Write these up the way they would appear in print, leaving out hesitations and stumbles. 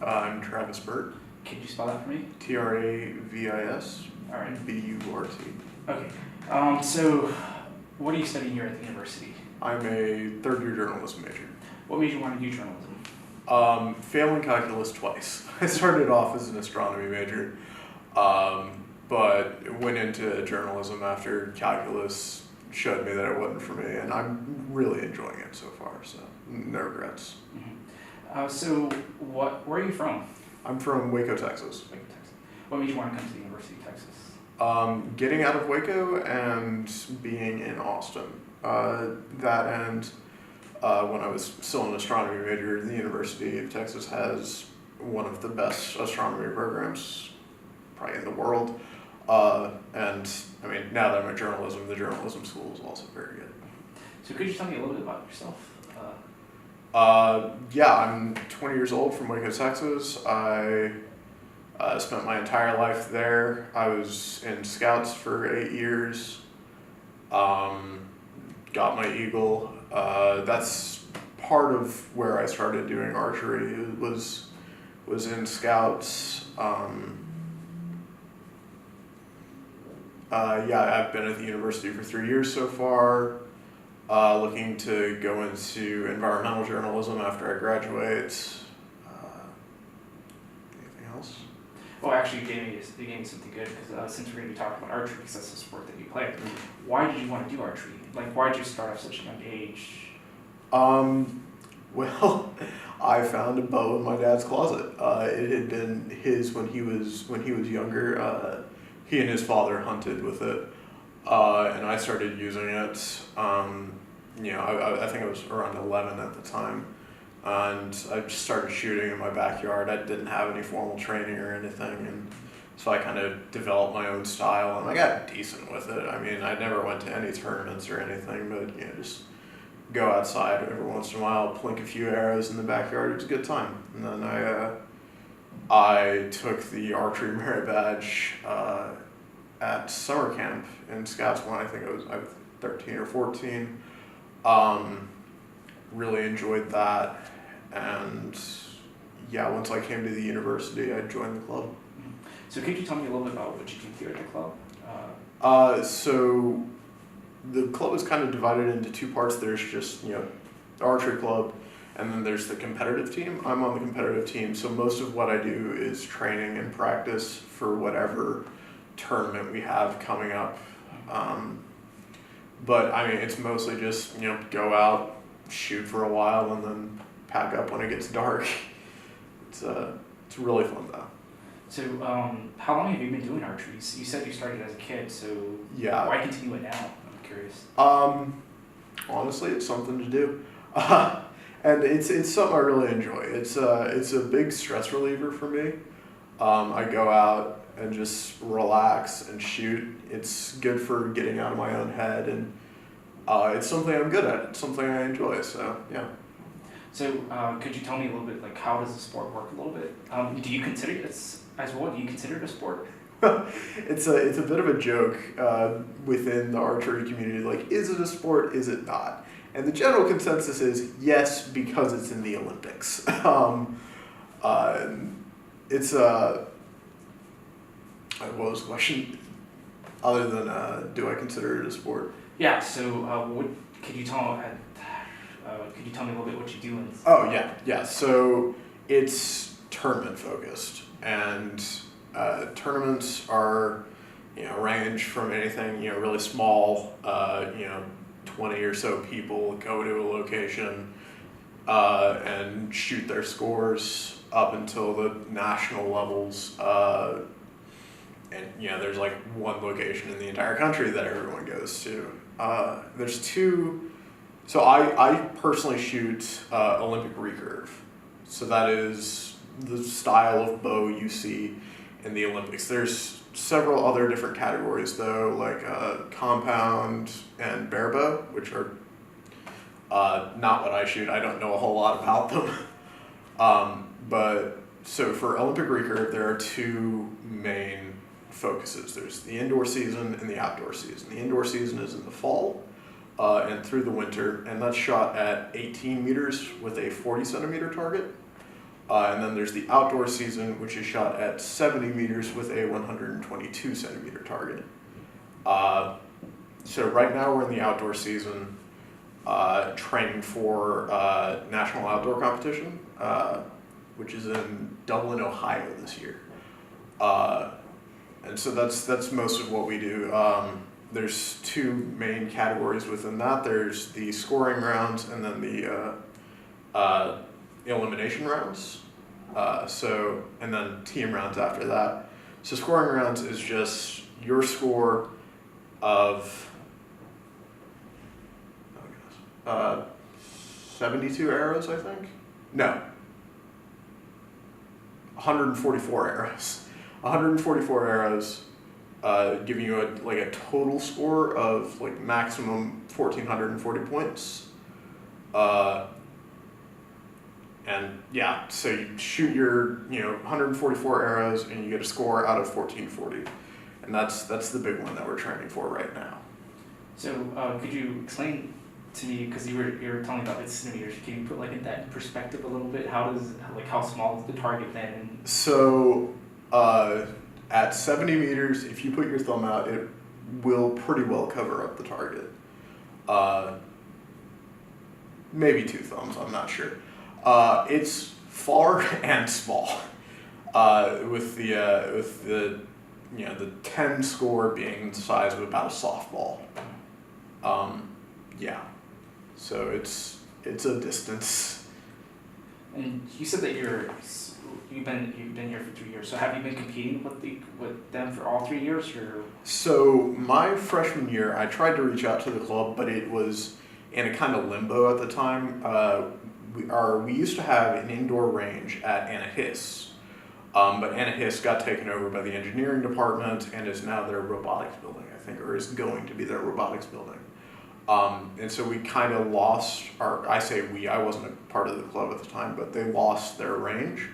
I'm Travis Burt. Can you spell that for me? Travis All right. Burt. Okay. So, what are you studying here at the university? I'm a third-year journalism major. What made you want to do journalism? Failing calculus twice. I started off as an astronomy major, but went into journalism after calculus showed me that it wasn't for me, and I'm really enjoying it so far, so no regrets. So, where are you from? I'm from Waco, Texas. Waco, Texas. What made you want to come to the University of Texas? Getting out of Waco and being in Austin. That and when I was still an astronomy major, the University of Texas has one of the best astronomy programs probably in the world. And I mean, now that I'm at journalism, the journalism school is also very good. So could you tell me a little bit about yourself? Yeah, I'm 20 years old from Waco, Texas. I spent my entire life there. I was in Scouts for 8 years. Got my Eagle. That's part of where I started doing archery. It was in Scouts. Yeah, I've been at the university for 3 years so far. Looking to go into environmental journalism after I graduate. Anything else? Well, actually, you gave me something good because since we're going to be talking about archery, because that's the sport that you play. Why did you want to do archery? Like, why did you start off such a young age? Well, I found a bow in my dad's closet. It had been his when he was younger. He and his father hunted with it, and I started using it. I think I was around 11 at the time, and I just started shooting in my backyard. I didn't have any formal training or anything, and so I kind of developed my own style, and I got decent with it. I mean, I never went to any tournaments or anything, but just go outside every once in a while, plink a few arrows in the backyard. It was a good time. And then I took the archery merit badge at summer camp in Scouts when I think I was 13 or 14. Really enjoyed that, and yeah, once I came to the university, I joined the club. So could you tell me a little bit about what you do here at the club? So the club is kind of divided into two parts. There's just, the archery club, and then there's the competitive team. I'm on the competitive team, so most of what I do is training and practice for whatever tournament we have coming up. But I mean, it's mostly just, go out, shoot for a while, and then pack up when it gets dark. It's really fun though. So how long have you been doing archery? So you said you started as a kid, so yeah. Why continue it now? I'm curious. Honestly, it's something to do. And it's something I really enjoy. It's a big stress reliever for me. I go out and just relax and shoot. It's good for getting out of my own head, and it's something I'm good at. It's something I enjoy, so yeah. So could you tell me a little bit, like, how does the sport work a little bit? Do you consider it do you consider it a sport? It's a bit of a joke within the archery community, like, is it a sport, is it not? And the general consensus is yes, because it's in the Olympics. It's what was the question? Other than do I consider it a sport? Yeah. So could you tell me a little bit what you do? Oh yeah. So it's tournament focused, and tournaments are range from anything really small, 20 or so people go to a location and shoot their scores up until the national levels. And there's like one location in the entire country that everyone goes to. There's two. So I personally shoot Olympic recurve. So that is the style of bow you see in the Olympics. There's several other different categories though, like compound and bare bow, which are not what I shoot. I don't know a whole lot about them. But so for Olympic recurve, there are two main focuses. There's the indoor season and the outdoor season. The indoor season is in the fall and through the winter, and that's shot at 18 meters with a 40 centimeter target. And then there's the outdoor season, which is shot at 70 meters with a 122 centimeter target. So right now we're in the outdoor season, training for national outdoor competition, which is in Dublin, Ohio this year. And so that's most of what we do. There's two main categories within that. There's the scoring rounds and then the elimination rounds. And then team rounds after that. So scoring rounds is just your score of 72 arrows, I think. No, 144 arrows. 144 arrows, giving you a total score of like maximum 1,440 points. And yeah, so you shoot your 144 arrows and you get a score out of 1,440, and that's the big one that we're training for right now. So could you explain to me, because you were telling me about the centimeters, can you put that in perspective a little bit? How small is the target then? So at 70 meters, if you put your thumb out, it will pretty well cover up the target. Maybe 2 thumbs, I'm not sure. It's far and small. With the 10 score being the size of about a softball. Yeah. So it's a distance. And you said that you've been here for 3 years. So have you been competing with them for all 3 years, or? So my freshman year, I tried to reach out to the club, but it was in a kind of limbo at the time. We used to have an indoor range at Anahis, but Anahis got taken over by the engineering department and is now their robotics building, I think, or is going to be their robotics building. And so we kind of lost I wasn't a part of the club at the time, but they lost their range.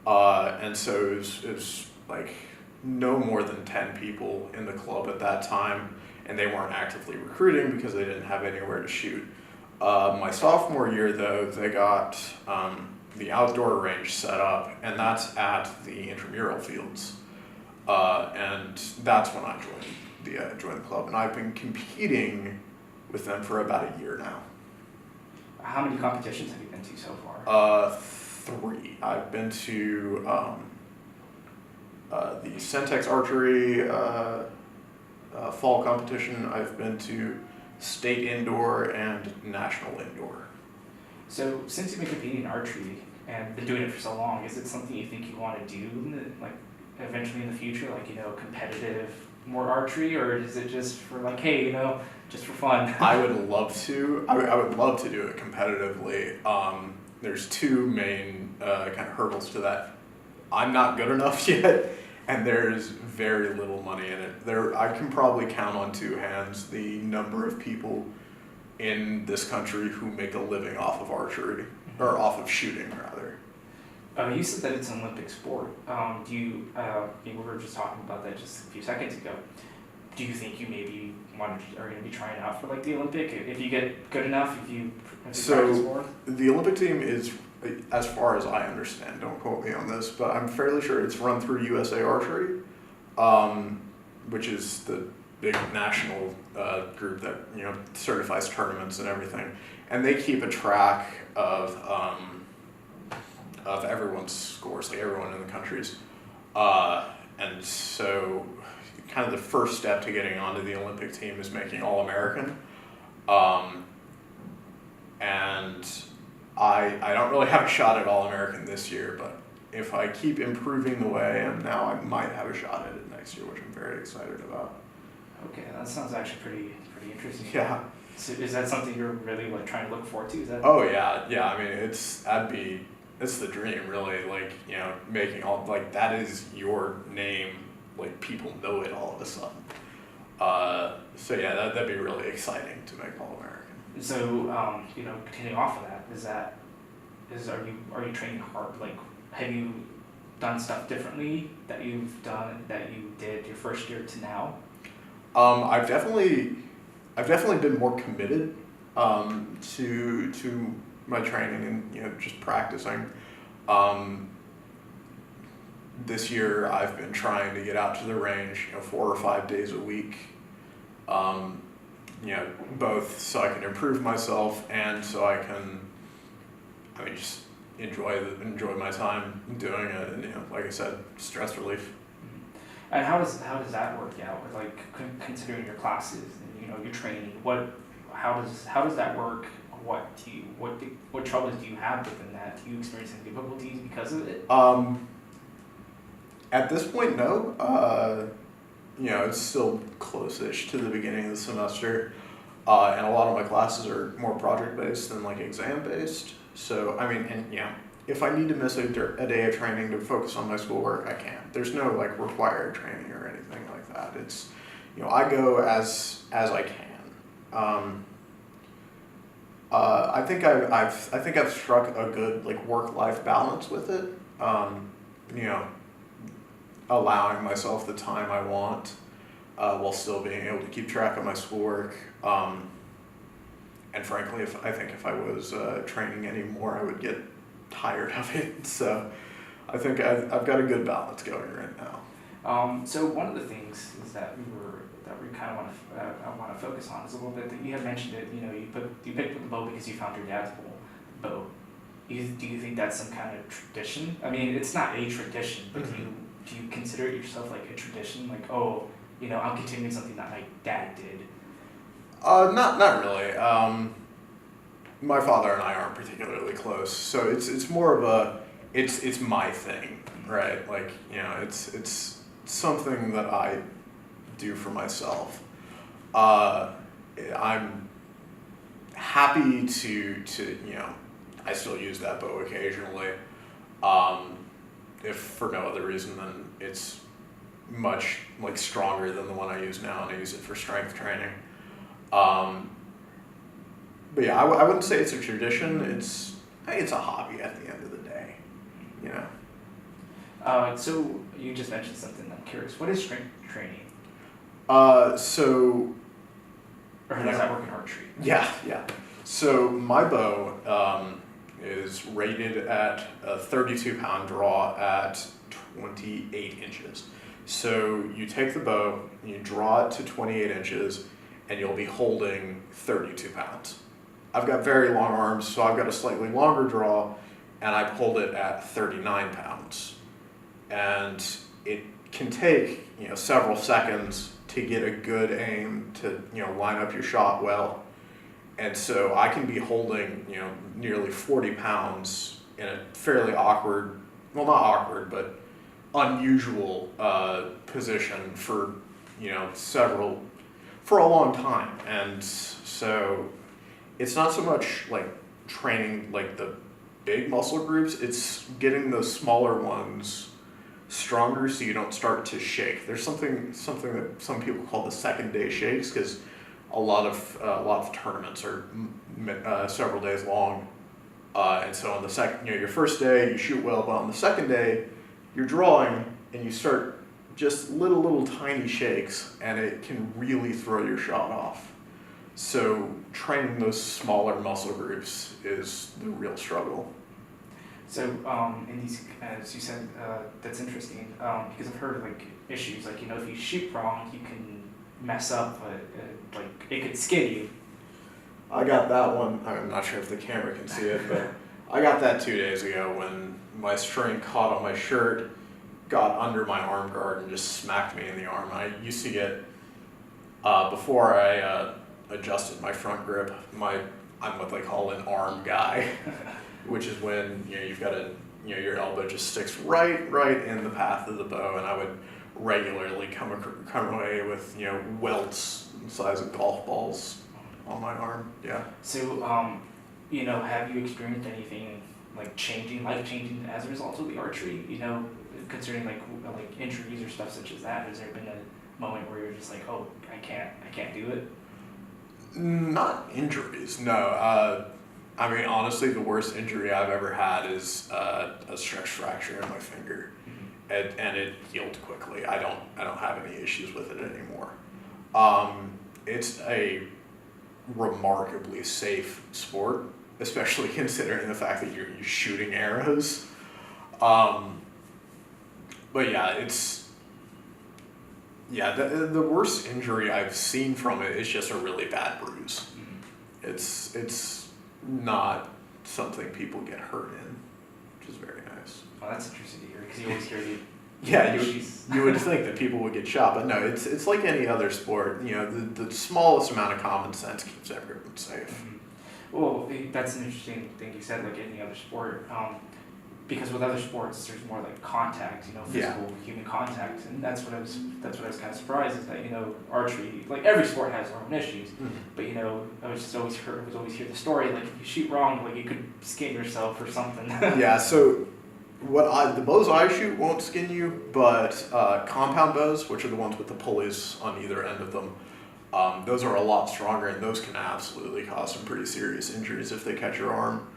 And so it was like no more than 10 people in the club at that time, and they weren't actively recruiting because they didn't have anywhere to shoot. My sophomore year, though, they got the outdoor range set up, and that's at the intramural fields. And that's when I joined the club, and I've been competing with them for about a year now. How many competitions have you been to so far? 3. I've been to the Centex Archery fall competition. I've been to state indoor and national indoor. So since you've been competing in archery and been doing it for so long, is it something you think you want to do eventually in the future, competitive more archery, or is it just for hey, just for fun? I would love to. I would love to do it competitively. There's 2 main kind of hurdles to that. I'm not good enough yet, and there's very little money in it. I can probably count on 2 hands the number of people in this country who make a living off of archery, or off of shooting, rather. You said that it's an Olympic sport. We were just talking about that just a few seconds ago. Do you think you maybe are going to be trying out for the Olympic if you get good enough? If you practice more? The Olympic team is, as far as I understand, don't quote me on this, but I'm fairly sure it's run through USA Archery, which is the big national group that certifies tournaments and everything, and they keep a track of everyone's scores, everyone in the countries, and so kind of the first step to getting onto the Olympic team is making All-American, and I don't really have a shot at All-American this year, but if I keep improving the way I am now, I might have a shot at it next year, which I'm very excited about. Okay, that sounds actually pretty interesting. Yeah. So is that something you're really trying to look forward to? Is that? Oh yeah. I mean, it's the dream, really. Making that is your name. People know it all of a sudden. So yeah, that'd be really exciting to make All-American. So continuing off of that, are you training hard? Have you done stuff differently that you did your first year to now? I've definitely been more committed to my training and just practicing. Um, this year I've been trying to get out to the range, 4 or 5 days a week. Both so I can improve myself and so I can, just enjoy my time doing it. And like I said, stress relief. And how does that work out with like considering your classes and your training? How does that work? What troubles do you have within that? Do you experience any difficulties because of it? At this point, no. It's still close-ish to the beginning of the semester, and a lot of my classes are more project-based than like exam-based. So if I need to miss a day of training to focus on my schoolwork, I can. There's no like required training or anything like that. It's, I go as I can. I think I've struck a good like work-life balance with it. Allowing myself the time I want, while still being able to keep track of my schoolwork. And frankly, if I was training anymore, I would get tired of it. So I think I've got a good balance going right now. So one of the things is that we kind of want to focus on is a little bit that you had mentioned it. You picked up the bow because you found your dad's bow. Do you think that's some kind of tradition? I mean, it's not a tradition, but do you consider it yourself like a tradition? Like, I'm continuing something that my dad did. Not really. My father and I aren't particularly close, so it's more of a it's my thing, right? Like it's something that I do for myself. I'm happy to I still use that bow occasionally. If for no other reason than it's much like stronger than the one I use now, and I use it for strength training. But yeah, I wouldn't say it's a tradition. It's a hobby at the end of the day, So you just mentioned something. I'm curious. What is strength training? Or how does that work in archery? Yeah. So my bow is rated at a 32-pound draw at 28 inches. So you take the bow, you draw it to 28 inches, and you'll be holding 32 pounds. I've got very long arms, so I've got a slightly longer draw, and I pulled it at 39 pounds. And it can take, several seconds to get a good aim to, line up your shot well. And so I can be holding, nearly 40 pounds in a fairly awkward, well, not awkward, but unusual position for, for a long time. And so it's not so much like training like the big muscle groups, it's getting those smaller ones stronger so you don't start to shake. There's something that some people call the second day shakes, because a lot of tournaments are several days long, and so on the second, your first day you shoot well, but on the second day you're drawing and you start just little tiny shakes, and it can really throw your shot off. So training those smaller muscle groups is the real struggle. So in these, as you said, that's interesting, because I've heard of like issues like if you shoot wrong, you can mess up, like it could skin you. I got that one. I'm not sure if the camera can see it, but I got that 2 days ago when my string caught on my shirt, got under my arm guard, and just smacked me in the arm. I used to get, before I adjusted my front grip, I'm what they call an arm guy, which is when you've got your elbow just sticks right in the path of the bow, and I would regularly come away with welts the size of golf balls on my arm. Yeah. So have you experienced anything like life changing as a result of the archery? Considering like injuries or stuff such as that, has there been a moment where you're just like, oh, I can't do it? Not injuries, no. Honestly, the worst injury I've ever had is a stress fracture in my finger, and it healed quickly. I don't have any issues with it anymore. It's a remarkably safe sport, especially considering the fact that you're shooting arrows. But yeah, the worst injury I've seen from it is just a really bad bruise. Mm-hmm. It's not something people get hurt in, which is very nice. Well, that's interesting to hear because you always hear the Yeah, issues. you would think that people would get shot, but no, it's like any other sport. You know, the smallest amount of common sense keeps everyone safe. Mhm. Well, that's an interesting thing you said, like any other sport, because with other sports, there's more like contact, you know, physical human contact, and that's what I was kind of surprised is that, you know, archery, like every sport has their own issues, but you know, I was always hear the story like if you shoot wrong, like you could skin yourself or something. Yeah, so the bows I shoot won't skin you, but compound bows, which are the ones with the pulleys on either end of them, those are a lot stronger, and those can absolutely cause some pretty serious injuries if they catch your arm.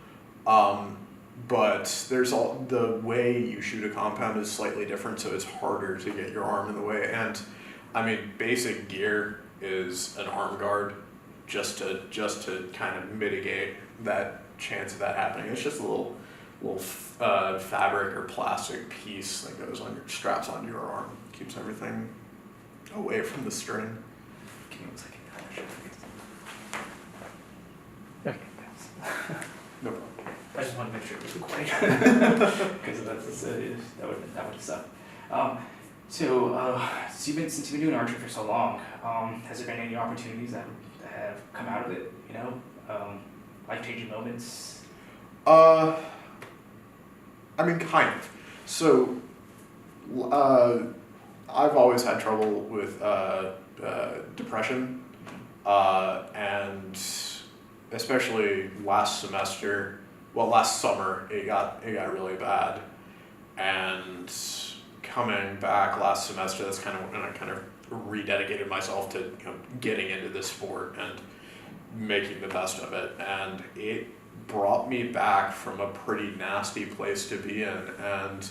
But the way you shoot a compound is slightly different, so it's harder to get your arm in the way. And I mean, basic gear is an arm guard, just to kind of mitigate that chance of that happening. It's just a little fabric or plastic piece that goes on your straps onto your arm, keeps everything away from the string. Give me 1 second. Okay, thanks. No problem. I just want to make sure it was recording because that would suck. Since you've been doing archery for so long, has there been any opportunities that have come out of it? You know, life-changing moments. I mean, kind of. So, I've always had trouble with depression, and especially last summer, it got really bad. And coming back last semester, that's kind of when I kind of rededicated myself to, you know, getting into this sport and making the best of it. And it brought me back from a pretty nasty place to be in. And,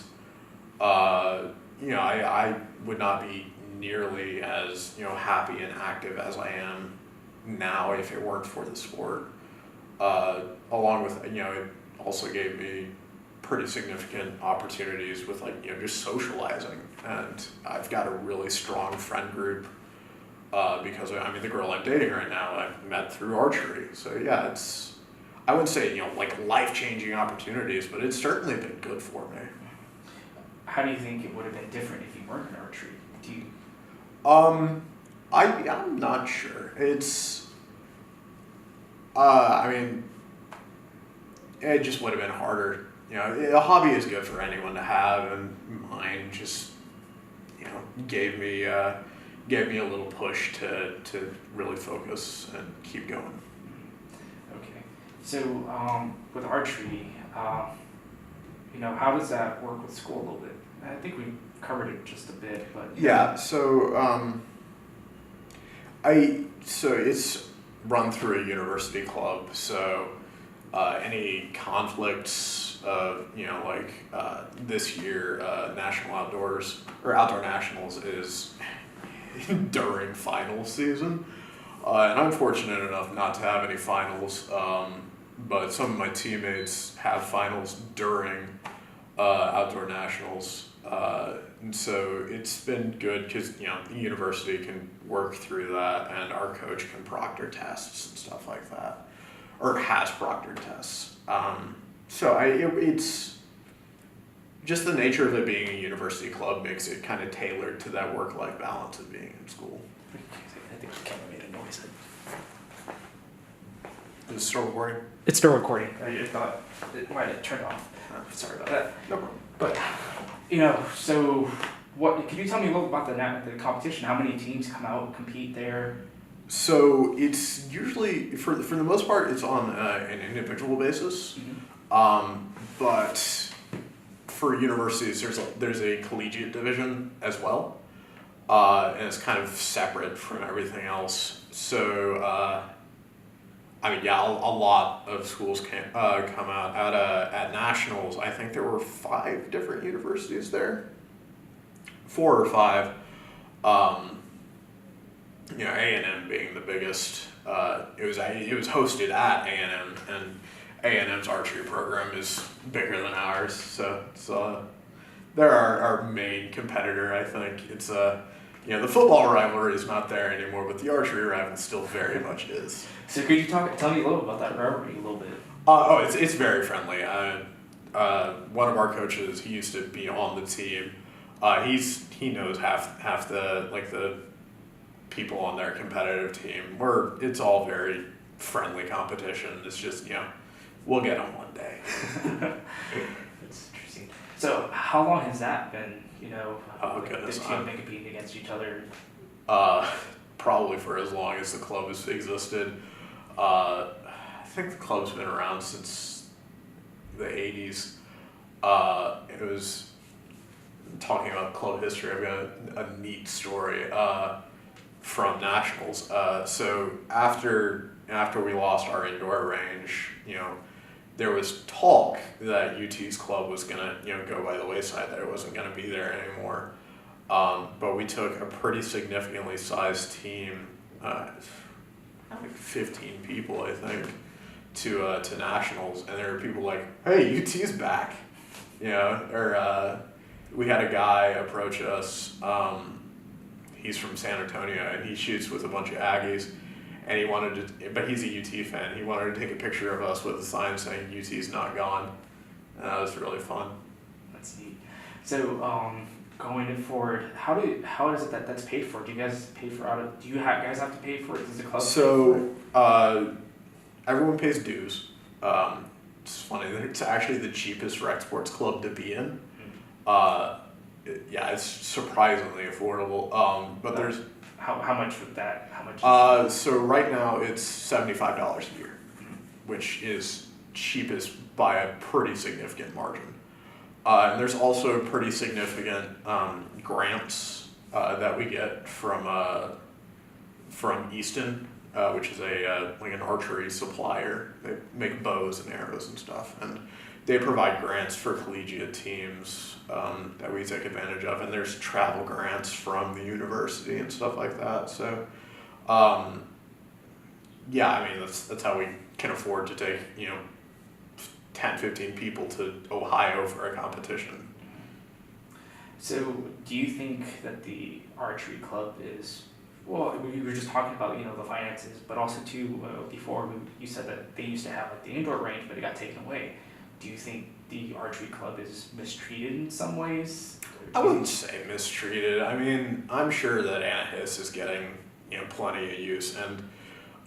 you know, I would not be nearly as, you know, happy and active as I am now if it weren't for the sport. Along with, you know, it also gave me pretty significant opportunities with, like, you know, just socializing. And I've got a really strong friend group, because I mean, the girl I'm dating right now, I've met through archery. So yeah, I wouldn't say, you know, like life-changing opportunities, but it's certainly been good for me. How do you think it would have been different if you weren't in archery? Do you? I'm not sure. I mean, it just would have been harder. You know, a hobby is good for anyone to have, and mine just, you know, gave me a little push to really focus and keep going. Okay. So, with archery, you know, how does that work with school a little bit? I think we covered it just a bit, but yeah. So, so it's run through a university club. So, any conflicts of, you know, like this year, National Outdoors or Outdoor Nationals is during finals season, and I'm fortunate enough not to have any finals. But some of my teammates have finals during Outdoor Nationals, and so it's been good because, you know, the university can work through that, and our coach can proctor tests and stuff like that, or has proctored tests. So it's just the nature of it being a university club makes it kind of tailored to that work-life balance of being in school. I think the camera made a noise. Is it still recording? It's still recording. I thought it might have turned off. Sorry about that. No problem. But, you know, so can you tell me a little about the competition? How many teams come out and compete there? So it's usually, for the most part, it's on an individual basis. Mm-hmm. But for universities, there's a collegiate division as well, and it's kind of separate from everything else. So, I mean, yeah, a lot of schools can come out at nationals. I think there were 5 different universities there, 4 or 5. You know, A&M being the biggest. It was hosted at A&M, and A&M's archery program is bigger than ours, so they're our main competitor. I think it's the football rivalry is not there anymore, but the archery rivalry still very much is. So could you tell me a little about that rivalry a little bit? It's very friendly. One of our coaches, he used to be on the team. He knows half the people on their competitive team. It's all very friendly competition. It's just we'll get them one day. That's interesting. So how long has that been? Goodness, this team been competing against each other? Probably for as long as the club has existed. I think the club's been around since the 80s. It was talking about club history. I've got a neat story from nationals. So after we lost our indoor range, there was talk that UT's club was gonna go by the wayside, that it wasn't gonna be there anymore. But we took a pretty significantly sized team, like 15 people, I think, to nationals, and there were people like, "Hey, UT's back," or we had a guy approach us. He's from San Antonio, and he shoots with a bunch of Aggies, and he wanted to, but he's a UT fan. He wanted to take a picture of us with a sign saying "UT's not gone," and that was really fun. That's neat. So, going forward, how is it that's paid for? Do you guys pay for do you guys have to pay for it? Does the club? So, everyone pays dues. It's funny. It's actually the cheapest rec sports club to be in. It's surprisingly affordable. But there's how much would that? How much? So right now it's $75 a year, which is cheapest by a pretty significant margin. And there's also pretty significant grants that we get from Easton, which is like an archery supplier. They make bows and arrows and stuff, and they provide grants for collegiate teams that we take advantage of. And there's travel grants from the university and stuff like that. So, that's how we can afford to take 10, 15 people to Ohio for a competition. So, do you think that the archery club is, well, we were just talking about, the finances, but also too, before you said that they used to have like the indoor range, but it got taken away. Do you think the archery club is mistreated in some ways? I wouldn't say mistreated. I mean, I'm sure that Anahis is getting, plenty of use, and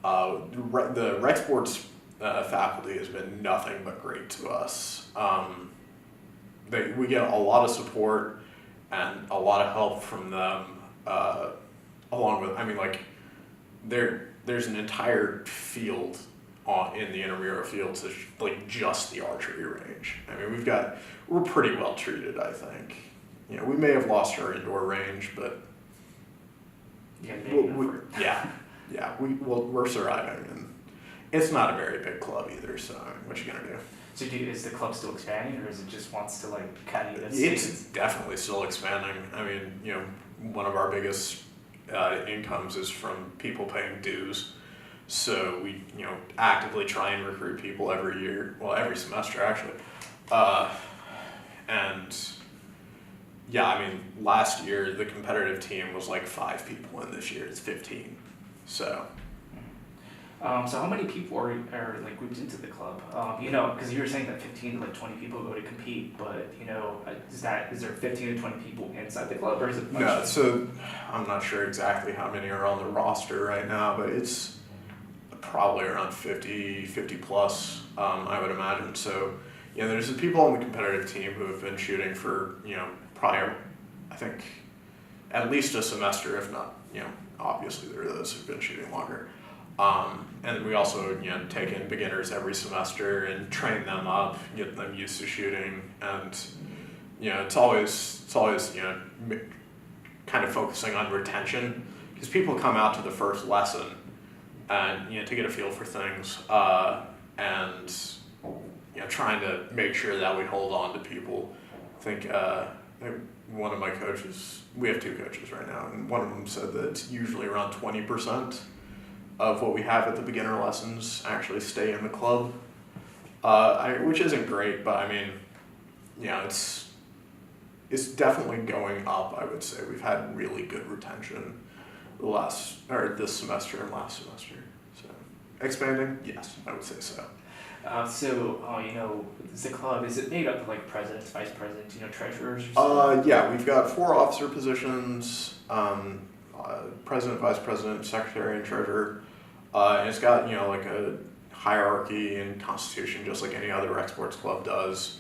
the rec sports faculty has been nothing but great to us. We get a lot of support and a lot of help from them, along with, there's an entire field in the intramural fields that's like just the archery range. I mean, we're pretty well treated, I think. We may have lost our indoor range, but we're surviving, and it's not a very big club either. So what you gonna do? So is the club still expanding, or is it just wants to kind of? It's definitely still expanding. I mean, one of our biggest incomes is from people paying dues. So we, actively try and recruit people every semester actually. Last year the competitive team was like 5 people, and this year it's 15. So. So how many people are grouped into the club? Because you were saying that 15 to 20 people go to compete, but is there 15 to 20 people inside the club, or is it? No, so I'm not sure exactly how many are on the roster right now, but it's probably around 50 plus, I would imagine. So, there's the people on the competitive team who have been shooting for, probably, I think, at least a semester, if not, obviously there are those who've been shooting longer. And we also, take in beginners every semester and train them up, get them used to shooting, and, it's always, kind of focusing on retention, because people come out to the first lesson and to get a feel for things, and trying to make sure that we hold on to people. I think one of my coaches, we have 2 coaches right now, and one of them said that it's usually around 20% of what we have at the beginner lessons actually stay in the club. which isn't great, but I mean, it's definitely going up. I would say we've had really good retention this semester and last semester. So expanding, yes, I would say so. Is the club, is it made up of like presidents, vice presidents, treasurers or something? Yeah, we've got 4 officer positions, president, vice president, secretary, and treasurer. And it's got, like a hierarchy and constitution, just like any other rec sports club does.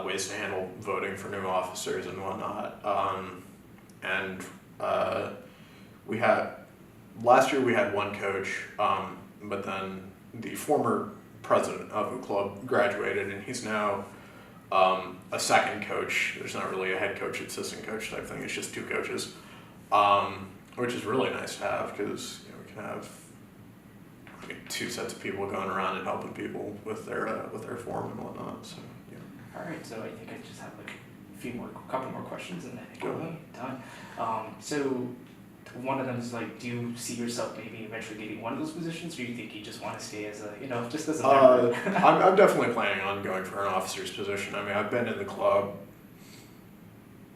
Ways to handle voting for new officers and whatnot. Last year we had 1 coach, but then the former president of the club graduated, and he's now a second coach. There's not really a head coach, assistant coach type thing. It's just 2 coaches, which is really nice to have because we can have 2 sets of people going around and helping people with their form and whatnot. So yeah. All right, so I think I just have like a couple more questions, and I think Go we'll be done. So one of them is like, do you see yourself maybe eventually getting one of those positions, or do you think you just want to stay as just as a member? I'm definitely planning on going for an officer's position. I mean, I've been in the club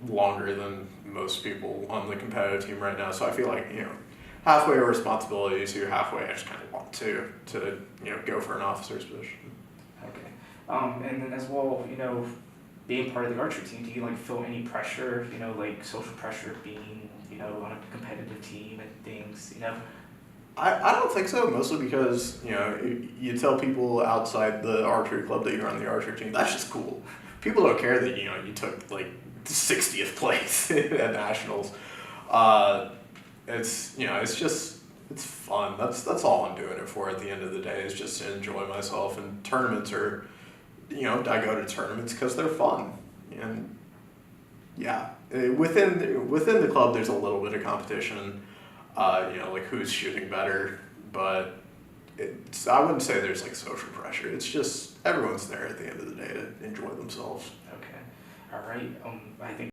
longer than most people on the competitive team right now, so I feel like, halfway a responsibility to halfway I just kind of want to go for an officer's position. Okay. And then as well, being part of the archery team, do you feel any pressure, like social pressure being, on a competitive team and things, I don't think so, mostly because, you tell people outside the archery club that you're on the archery team, that's just cool. People don't care that, you took like 60th place at nationals. It's fun. That's all I'm doing it for at the end of the day, is just to enjoy myself. And tournaments are, I go to tournaments because they're fun. And yeah, within the club, there's a little bit of competition, like who's shooting better, but I wouldn't say there's like social pressure. It's just everyone's there at the end of the day to enjoy themselves. Okay. All right. I think